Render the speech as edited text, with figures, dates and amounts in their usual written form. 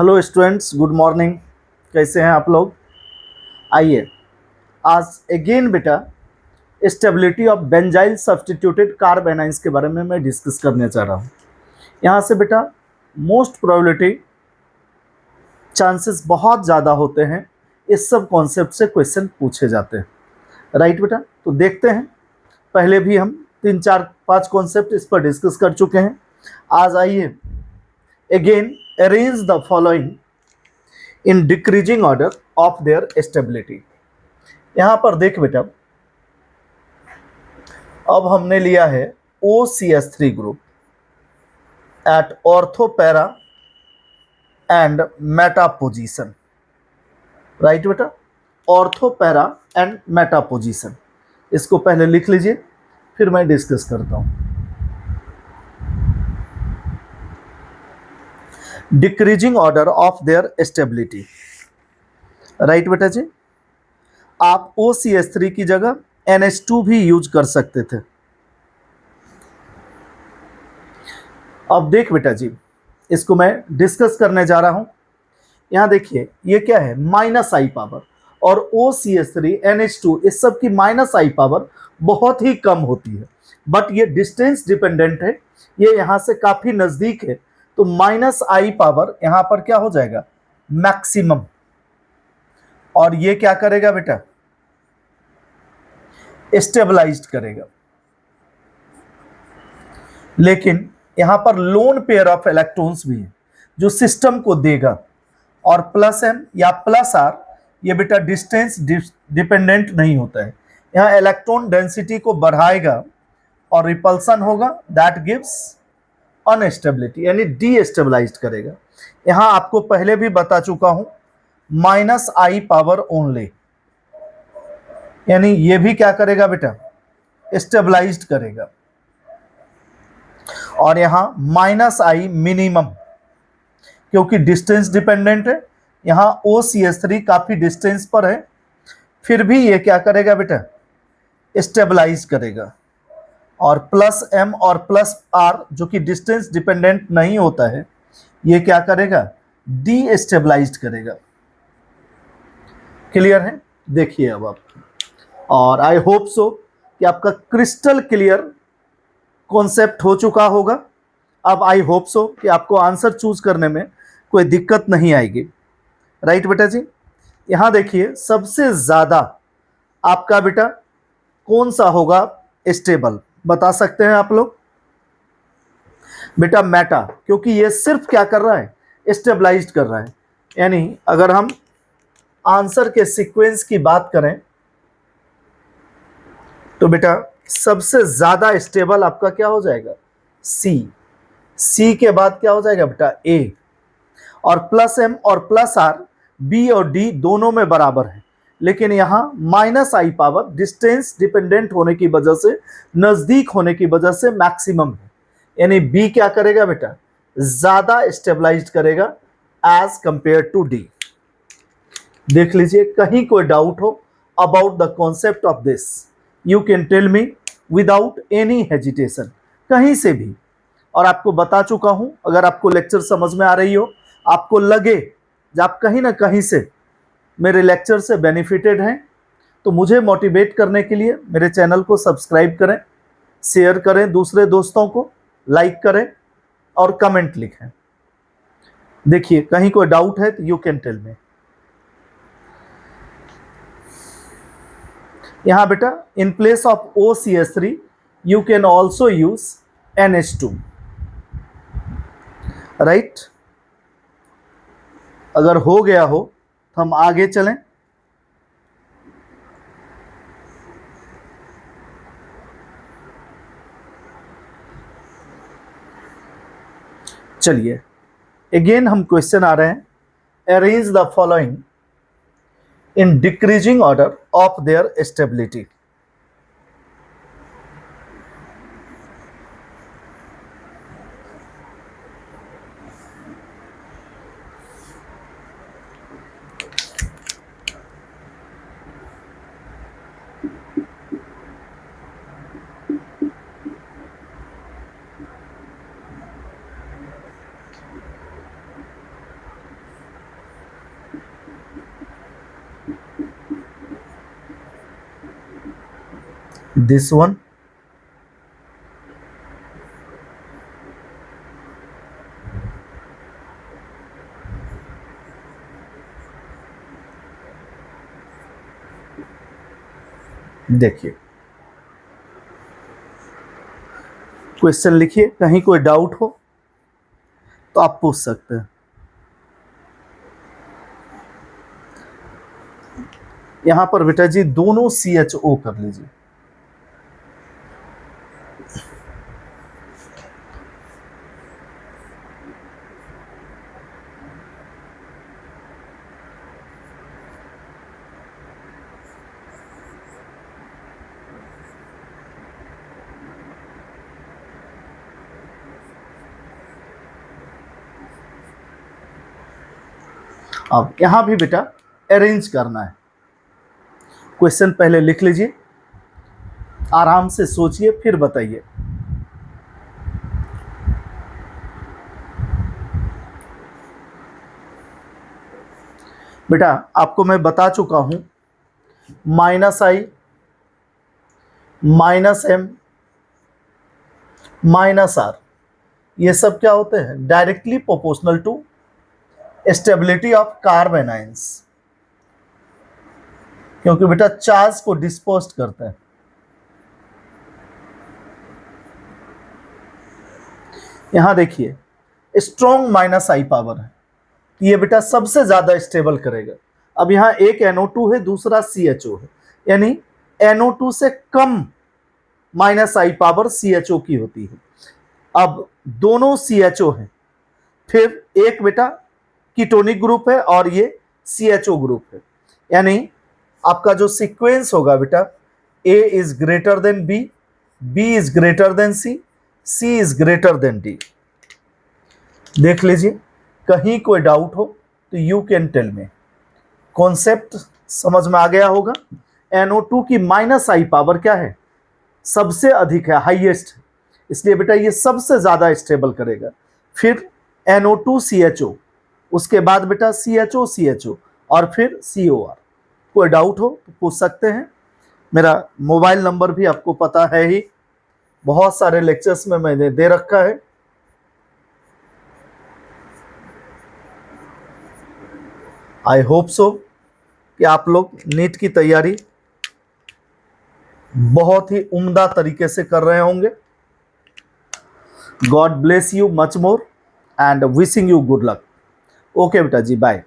Hello students, good morning. कैसे हैं आप लोग? आइए आज अगेन बेटा stability of benzyl substituted carb anions के बारे में मैं डिस्कस करने चाह रहा हूँ। यहाँ से बेटा मोस्ट प्रोबेबिलिटी चांसेस बहुत ज़्यादा होते हैं इस सब कॉन्सेप्ट से क्वेश्चन पूछे जाते हैं। राइट बेटा, तो देखते हैं। पहले भी हम 3 4 5 कॉन्सेप्ट इस पर डिस्कस कर चुके हैं। आज आइए again arrange the following in decreasing order of their stability. यहां पर देख बेटा, अब हमने लिया है OCH3 group at ortho para and meta position. Right बेटा, ortho para and meta position, इसको पहले लिख लीजिए, फिर मैं डिस्कस करता हूं। Decreasing order of their stability. Right बेटा जी, आप OCH3 की जगह NH2 भी यूज कर सकते थे। अब देख बेटा जी, इसको मैं डिस्कस करने जा रहा हूं। यहां देखिए ये क्या है, -I पावर, और OCH3 NH2 इस सब की -I पावर बहुत ही कम होती है, बट ये डिस्टेंस डिपेंडेंट है, ये यहां से काफी नजदीक है, तो -I पावर यहां पर क्या हो जाएगा, मैक्सिमम। और ये क्या करेगा बेटा, स्टेबलाइज्ड करेगा। लेकिन यहां पर लोन पेयर ऑफ इलेक्ट्रॉन्स भी है जो सिस्टम को देगा, और +M या +R ये बेटा डिस्टेंस डिपेंडेंट नहीं होता है। यहाँ इलेक्ट्रॉन डेंसिटी को बढ़ाएगा और रिपल्सन होगा, दैट गिव्स अनस्टेबिलिटी, यानी डीस्टेबलाइज्ड करेगा। यहाँ आपको पहले भी बता चुका हूं, -I पावर ओनली, यानी ये भी क्या करेगा बेटा, स्टेबलाइज्ड करेगा। और यहाँ -I मिनिमम, क्योंकि डिस्टेंस डिपेंडेंट है, यहाँ OCH3 काफी डिस्टेंस पर है, फिर भी ये क्या करेगा बेटा, स्टेबलाइज करेगा। और +M और +R जो कि डिस्टेंस डिपेंडेंट नहीं होता है, ये क्या करेगा, डीस्टेबलाइज करेगा। क्लियर है? देखिए अब आप, और आई होप सो कि आपका क्रिस्टल क्लियर कॉन्सेप्ट हो चुका होगा। अब आई होप सो कि आपको आंसर चूज करने में कोई दिक्कत नहीं आएगी। राइट बेटा जी, यहां देखिए सबसे ज्यादा आपका बेटा कौन सा होगा स्टेबल, बता सकते हैं आप लोग? बेटा मेटा, क्योंकि ये सिर्फ क्या कर रहा है, स्टेबलाइज्ड कर रहा है। यानी अगर हम आंसर के सीक्वेंस की बात करें तो बेटा सबसे ज्यादा स्टेबल आपका क्या हो जाएगा, सी के बाद क्या हो जाएगा बेटा, ए। और +M और +R बी और डी दोनों में बराबर है, लेकिन यहां -I पावर डिस्टेंस डिपेंडेंट होने की वजह से, नजदीक होने की वजह से मैक्सिमम है, यानी बी क्या करेगा बेटा, ज्यादा स्टेबलाइज्ड करेगा एज कंपेयर टू डी। देख लीजिए, कहीं कोई डाउट हो about the concept of this, you can tell me without any hesitation, कहीं से भी। और आपको बता चुका हूं, अगर आपको लेक्चर समझ में आ रही हो, आपको लगे जब आप कहीं ना कहीं से मेरे लेक्चर से बेनिफिटेड हैं, तो मुझे मोटिवेट करने के लिए मेरे चैनल को सब्सक्राइब करें, शेयर करें दूसरे दोस्तों को, लाइक करें और कमेंट लिखें। देखिए कहीं कोई डाउट है तो यू कैन टेल मी। यहां बेटा in place of OCH3 you can also use NH2। Right, अगर हो गया हो तो हम आगे चलें। चलिए अगेन हम क्वेश्चन आ रहे हैं, arrange the following in decreasing order of their stability. This one, देखिए क्वेश्चन लिखिए, कहीं कोई डाउट हो तो आप पूछ सकते हैं। यहां पर बेटा जी दोनों CHO कर लीजिए। अब यहां भी बेटा अरेंज करना है। क्वेश्चन पहले लिख लीजिए, आराम से सोचिए फिर बताइए। बेटा आपको मैं बता चुका हूं, -i, -m, -r, ये सब क्या होते हैं? Directly proportional to stability of carbon ions, क्योंकि बेटा चार्ज को डिस्पोज करते हैं। यहां देखिए स्ट्रॉन्ग -i पावर है, ये बेटा सबसे ज्यादा स्टेबल करेगा। अब यहां एक NO2 है, दूसरा CHO है, यानी NO2 से कम -i पावर CHO की होती है। अब दोनों CHO है, फिर एक बेटा कीटोनिक ग्रुप है और ये CHO ग्रुप है, यानी आपका जो सीक्वेंस होगा बेटा, A is greater than B, B is greater than C, C is greater than D। देख लीजिए, कहीं कोई डाउट हो तो you can tell me. Concept समझ में आ गया होगा। NO2 की -i पावर क्या है? सबसे अधिक है, हाईएस्ट, इसलिए बेटा ये सबसे ज्यादा स्टेबल करेगा। फिर NO2 CHO, उसके बाद बेटा CHO CHO और फिर COR। कोई डाउट हो तो पूछ सकते हैं। मेरा मोबाइल नंबर भी आपको पता है ही, बहुत सारे लेक्चर्स में मैंने दे रखा है। आई होप सो कि आप लोग नीट की तैयारी बहुत ही उम्दा तरीके से कर रहे होंगे। God bless you much more and wishing you good luck. Okay बेटा जी, बाय।